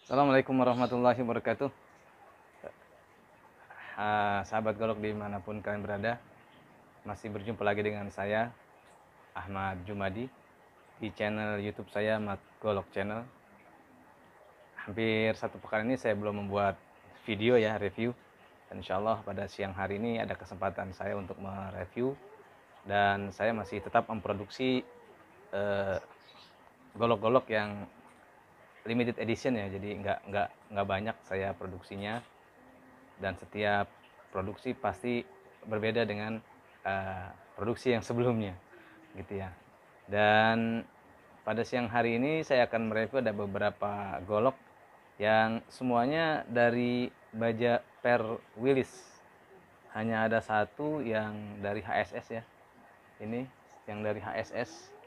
Assalamualaikum warahmatullahi wabarakatuh. Sahabat golok dimanapun kalian berada, masih berjumpa lagi dengan saya Ahmad Jumadi di channel YouTube saya Mat Golok Channel. Hampir satu pekan ini saya belum membuat video ya, review. Dan insya Allah pada siang hari ini ada kesempatan saya untuk mereview, dan saya masih tetap memproduksi golok-golok yang limited edition ya, jadi nggak banyak saya produksinya, dan setiap produksi pasti berbeda dengan produksi yang sebelumnya gitu ya. Dan pada siang hari ini saya akan mereview ada beberapa golok yang semuanya dari baja per Willis. Hanya ada satu yang dari HSS ya, ini yang dari HSS,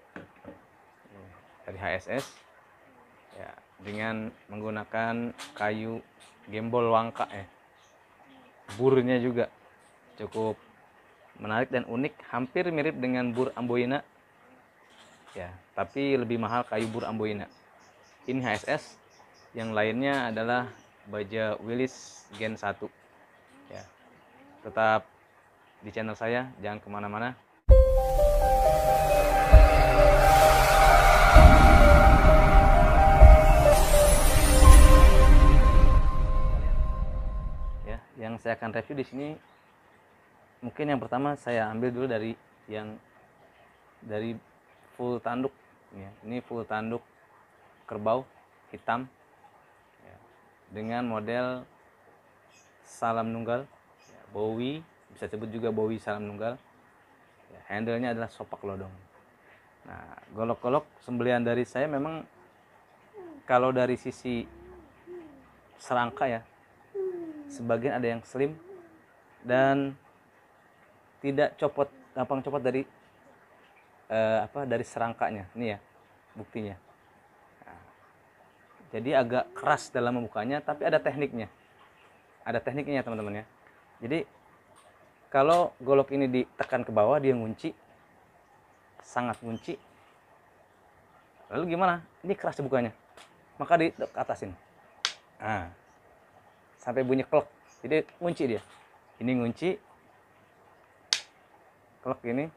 ya, dengan menggunakan kayu gembol wangka ya. Burnya juga cukup menarik dan unik, hampir mirip dengan bur Amboina ya, tapi lebih mahal kayu bur Amboina. Ini HSS, yang lainnya adalah baja Willis Gen 1 ya. Tetap di channel saya, jangan kemana-mana. Ya, yang saya akan review di sini, mungkin yang pertama saya ambil dulu dari yang dari full tanduk ya. Ini full tanduk kerbau hitam ya, dengan model salam nunggal ya, Bowie, bisa sebut juga Bowie salam nunggal ya. Handle-nya adalah sopak lodong. Nah, golok-golok sembelian dari saya memang kalau dari sisi serangka ya, sebagian ada yang slim dan tidak copot, gampang copot dari dari serangkanya. Ini ya buktinya. Nah, jadi agak keras dalam membukanya, tapi ada tekniknya. Ada tekniknya teman-teman ya. Jadi kalau golok ini ditekan ke bawah, dia ngunci, sangat ngunci. Lalu gimana? Ini keras bukanya, maka di atasin. Nah, sampai bunyi klek. Jadi ngunci dia. Ini ngunci, klek ini,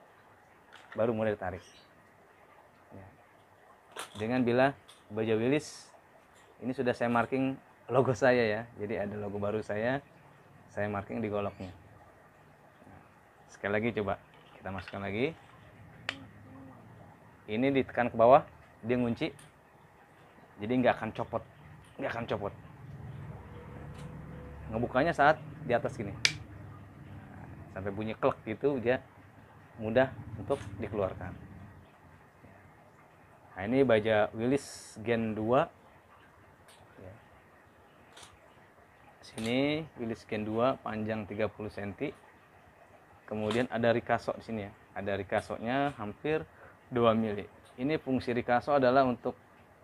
baru mulai ditarik. Ya. Dengan bilah baja Willis, ini sudah saya marking logo saya ya. Jadi ada logo baru saya marking di goloknya. Sekali lagi coba kita masukkan lagi. Ini ditekan ke bawah, dia ngunci, jadi nggak akan copot. Ngebukanya saat di atas gini, sampai bunyi klek gitu, dia mudah untuk dikeluarkan. Nah, ini baja Willis Gen 2 ya. Sini Willis Gen 2 panjang 30 cm. Kemudian ada rikaso di sini ya, ada rikasonya hampir 2 mili. Ini fungsi rikaso adalah untuk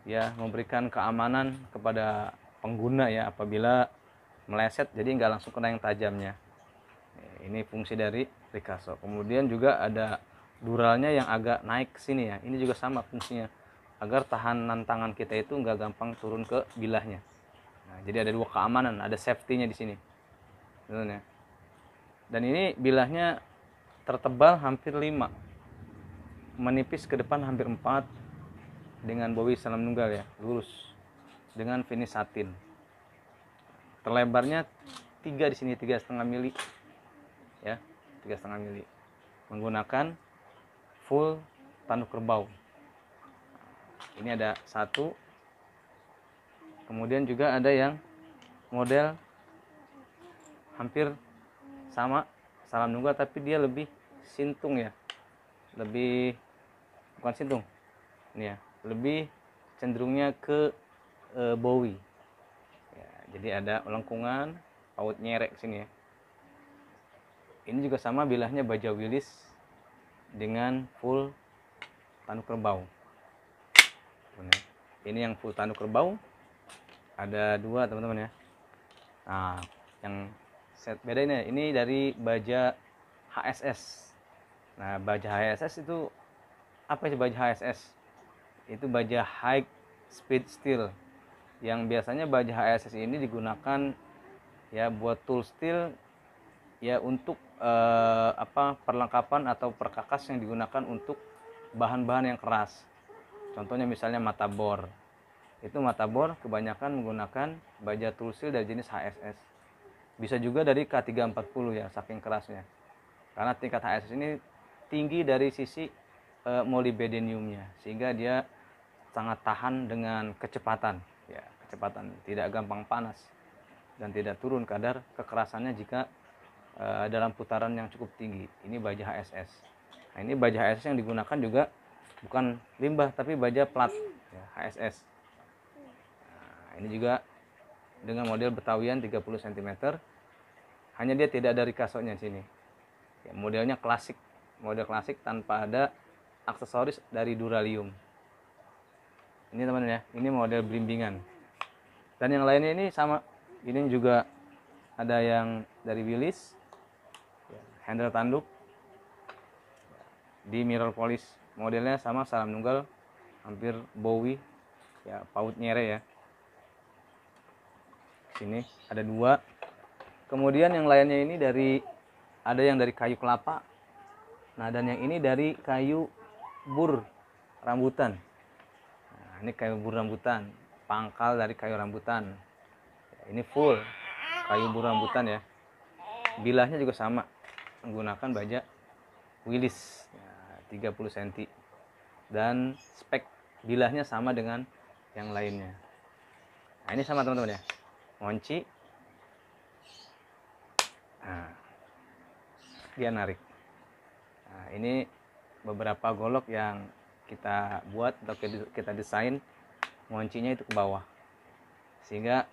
ya memberikan keamanan kepada pengguna ya, apabila meleset jadi nggak langsung kena yang tajamnya. Ini fungsi dari rikaso. Kemudian juga ada duralnya yang agak naik ke sini ya. Ini juga sama fungsinya, agar tahanan tangan kita itu nggak gampang turun ke bilahnya. Nah, jadi ada dua keamanan, ada safety-nya di sini. Betul ya? Dan ini bilahnya tertebal hampir 5, menipis ke depan hampir 4, dengan Bowie salam nunggal ya, lurus dengan finish satin. Terlebarnya 3 di sini, 3,5 mili ya, 3,5 mili, menggunakan full tanduk kerbau. Ini ada satu, kemudian juga ada yang model hampir sama salam nunggal, tapi dia lebih sintung ya, lebih, bukan sintung ini ya, lebih cenderungnya ke Bowie ya. Jadi ada lengkungan paut nyerek sini ya. Ini juga sama, bilahnya baja Willis dengan full tanduk kerbau. Ini yang full tanduk kerbau, ada 2 teman-teman ya. Nah, yang set beda ini dari baja HSS. Nah, baja HSS itu apa sih? Baja HSS itu baja high speed steel yang biasanya baja HSS ini digunakan ya buat tool steel ya, untuk perlengkapan atau perkakas yang digunakan untuk bahan-bahan yang keras. Contohnya misalnya mata bor. Itu mata bor kebanyakan menggunakan baja tool steel dari jenis HSS. Bisa juga dari K340 ya, saking kerasnya. Karena tingkat HSS ini tinggi dari sisi molybdeniumnya, sehingga dia sangat tahan dengan kecepatan ya, kecepatan, tidak gampang panas dan tidak turun kadar kekerasannya jika dalam putaran yang cukup tinggi. Ini baja HSS. Nah, ini baja HSS yang digunakan juga bukan limbah tapi baja plat ya, HSS. Nah, ini juga dengan model betawian 30 cm. Hanya dia tidak ada rikasotnya di sini. Ya, modelnya klasik, model klasik tanpa ada aksesoris dari duralium. Ini teman-teman ya, ini model blimbingan. Dan yang lainnya ini sama, ini juga ada yang dari Willis, handle tanduk, di mirror polish, modelnya sama, salam nunggal, hampir Bowie, ya paut nyere ya. Sini ada dua. Kemudian yang lainnya ini ada yang dari kayu kelapa. Nah, dan yang ini dari kayu bur rambutan. Nah, ini kayu bur rambutan, pangkal dari kayu rambutan. Ini full kayu bur rambutan ya. Bilahnya juga sama, menggunakan baja Willis ya, 30 cm. Dan spek bilahnya sama dengan yang lainnya. Nah, ini sama teman-teman ya. Ngunci. Nah, dia narik. Nah, ini beberapa golok yang kita buat atau kita desain, nguncinya itu ke bawah, sehingga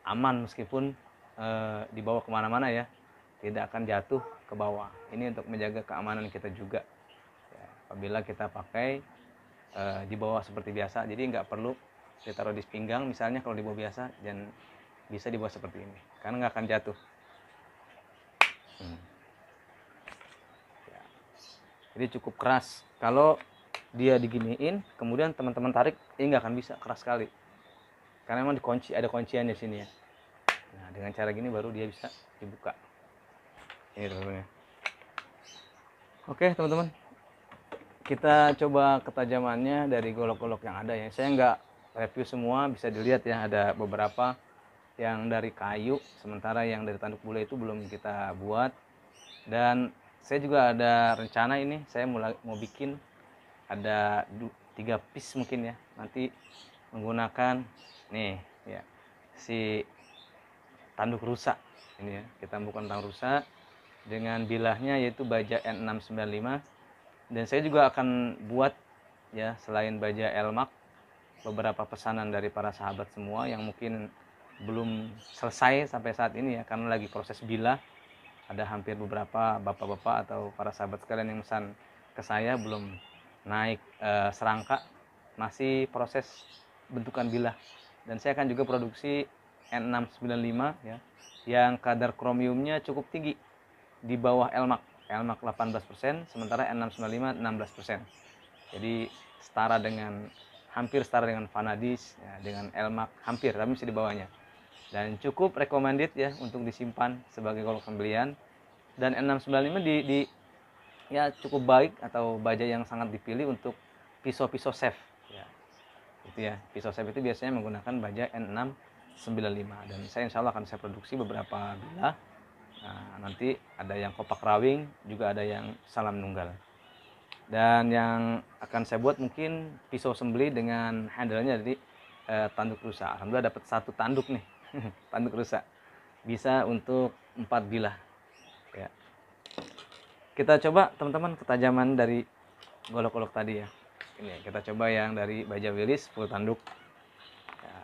aman meskipun dibawa kemana-mana ya, tidak akan jatuh ke bawah. Ini untuk menjaga keamanan kita juga ya, apabila kita pakai di bawah seperti biasa. Jadi nggak perlu ditaruh di pinggang misalnya kalau dibawa biasa, dan bisa dibawa seperti ini karena nggak akan jatuh. Ya. Jadi cukup keras. Kalau dia diginiin kemudian teman-teman tarik, ini nggak akan bisa, keras sekali karena memang dikunci, ada kunciannya di sini ya. Nah, dengan cara gini baru dia bisa dibuka. Ini teman-teman. Oke teman-teman, kita coba ketajamannya dari golok-golok yang ada ya. Saya nggak review semua, bisa dilihat ya, ada beberapa yang dari kayu, sementara yang dari tanduk bule itu belum kita buat. Dan saya juga ada rencana ini, saya mau bikin ada 3 piece mungkin ya, nanti menggunakan nih ya, si tanduk rusa ini ya. Kita bukan tanduk rusa dengan bilahnya yaitu baja N695. Dan saya juga akan buat ya, selain baja Elmac, beberapa pesanan dari para sahabat semua yang mungkin belum selesai sampai saat ini ya, karena lagi proses bilah. Ada hampir beberapa bapak-bapak atau para sahabat sekalian yang pesan ke saya belum naik serangka, masih proses bentukan bilah. Dan saya akan juga produksi N695 ya, yang kadar kromiumnya cukup tinggi, di bawah Elmac 18%, sementara N695 16%. Jadi hampir setara dengan Vanadis ya, dengan Elmac hampir, tapi masih di bawahnya. Dan cukup recommended ya untuk disimpan sebagai golok pembelian. Dan N695 ya cukup baik, atau baja yang sangat dipilih untuk pisau-pisau chef ya. Itu ya, pisau chef itu biasanya menggunakan baja N695, dan saya insya Allah akan saya produksi beberapa bilah. Nah, nanti ada yang kopak rawing, juga ada yang salam nunggal. Dan yang akan saya buat mungkin pisau sembeli dengan handle-nya dari tanduk rusa. Alhamdulillah dapat 1 tanduk nih. Tanduk rusa bisa untuk 4 bilah ya. Kita coba teman-teman ketajaman dari golok-golok tadi ya. Ini kita coba yang dari baja Willis full tanduk ya.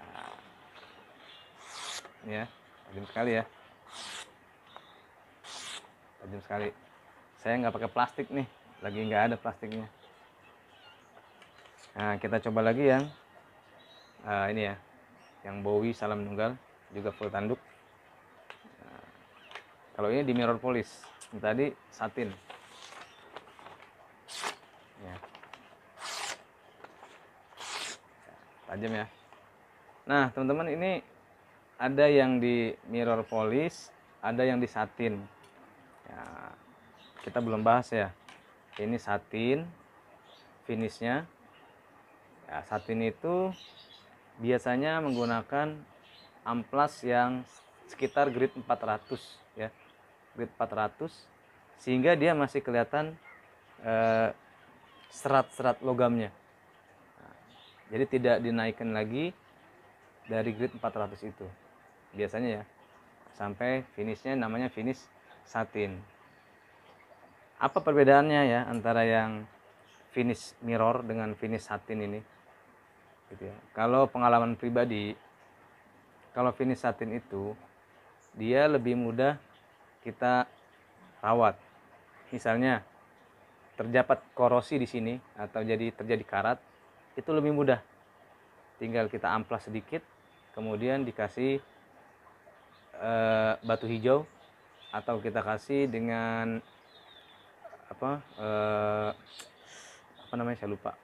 Ini ya, tajam sekali ya, tajam sekali. Saya nggak pakai plastik nih, lagi nggak ada plastiknya. Nah, kita coba lagi yang ini ya, yang Bowie salam nunggal, juga full tanduk. Nah, kalau ini di mirror polish, yang tadi satin ya. Tajam ya. Nah teman-teman, ini ada yang di mirror polish, ada yang di satin ya, kita belum bahas ya. Ini satin finishnya ya. Satin itu biasanya menggunakan amplas yang sekitar grade 400 ya, grade 400, sehingga dia masih kelihatan serat-serat logamnya. Jadi tidak dinaikkan lagi dari grade 400 itu biasanya ya, sampai finishnya namanya finish satin. Apa perbedaannya ya antara yang finish mirror dengan finish satin ini gitu ya. Kalau pengalaman pribadi, kalau finish satin itu dia lebih mudah kita rawat. Misalnya terdapat korosi di sini atau terjadi karat, itu lebih mudah. Tinggal kita amplas sedikit, kemudian dikasih batu hijau, atau kita kasih dengan apa namanya, saya lupa.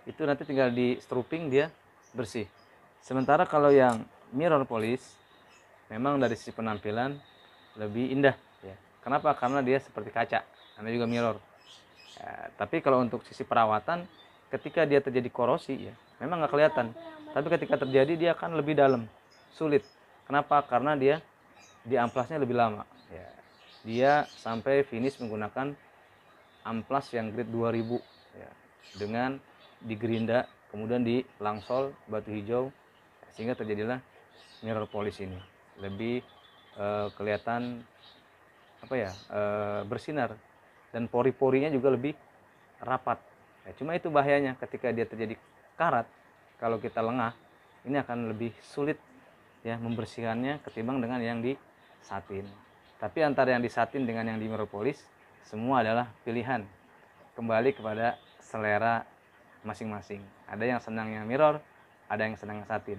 Itu nanti tinggal di stripping, dia bersih. Sementara kalau yang mirror polish memang dari sisi penampilan lebih indah ya. Kenapa? Karena dia seperti kaca, karena juga mirror ya. Tapi kalau untuk sisi perawatan, ketika dia terjadi korosi ya memang nggak kelihatan, tapi ketika terjadi dia akan lebih dalam, sulit. Kenapa? Karena dia di amplasnya lebih lama ya. Dia sampai finish menggunakan amplas yang grade 2000 ya, dengan digerinda kemudian di langsol batu hijau, sehingga terjadilah mirror polish ini. Lebih kelihatan apa ya, bersinar, dan pori-porinya juga lebih rapat ya. Cuma itu bahayanya, ketika dia terjadi karat, kalau kita lengah, ini akan lebih sulit ya membersihkannya ketimbang dengan yang di satin. Tapi antara yang di satin dengan yang di mirror polish, semua adalah pilihan, kembali kepada selera masing-masing. Ada yang senang yang mirror, ada yang senang yang satin.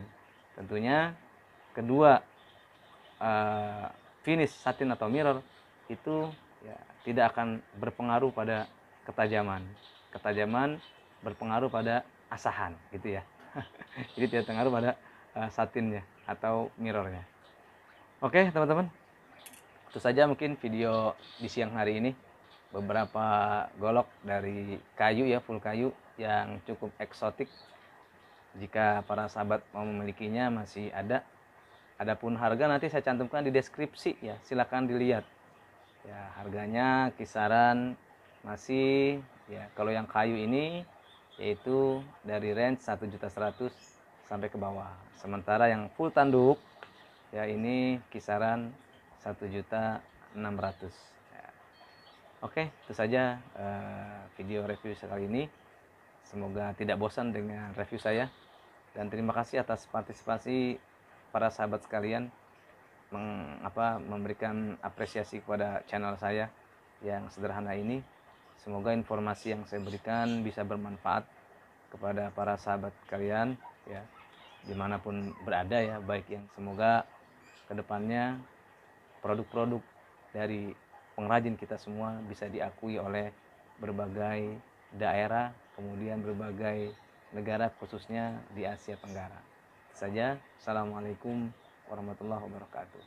Tentunya kedua finish satin atau mirror itu ya tidak akan berpengaruh pada ketajaman. Ketajaman berpengaruh pada asahan gitu ya. Jadi tidak terpengaruh pada satinnya atau mirrornya. Oke teman-teman, itu saja mungkin video di siang hari ini. Beberapa golok dari kayu ya, full kayu yang cukup eksotik. Jika para sahabat mau memilikinya masih ada. Adapun harga nanti saya cantumkan di deskripsi ya, silakan dilihat. Ya, harganya kisaran masih ya, kalau yang kayu ini yaitu dari range 1.100.000 sampai ke bawah. Sementara yang full tanduk ya ini kisaran 1.600.000 ya. Oke, itu saja video review sekali ini. Semoga tidak bosan dengan review saya, dan terima kasih atas partisipasi para sahabat sekalian memberikan apresiasi kepada channel saya yang sederhana ini. Semoga informasi yang saya berikan bisa bermanfaat kepada para sahabat kalian ya, dimanapun berada ya, baik yang semoga kedepannya produk-produk dari pengrajin kita semua bisa diakui oleh berbagai daerah, kemudian berbagai negara, khususnya di Asia Tenggara. Itu saja. Assalamualaikum warahmatullahi wabarakatuh.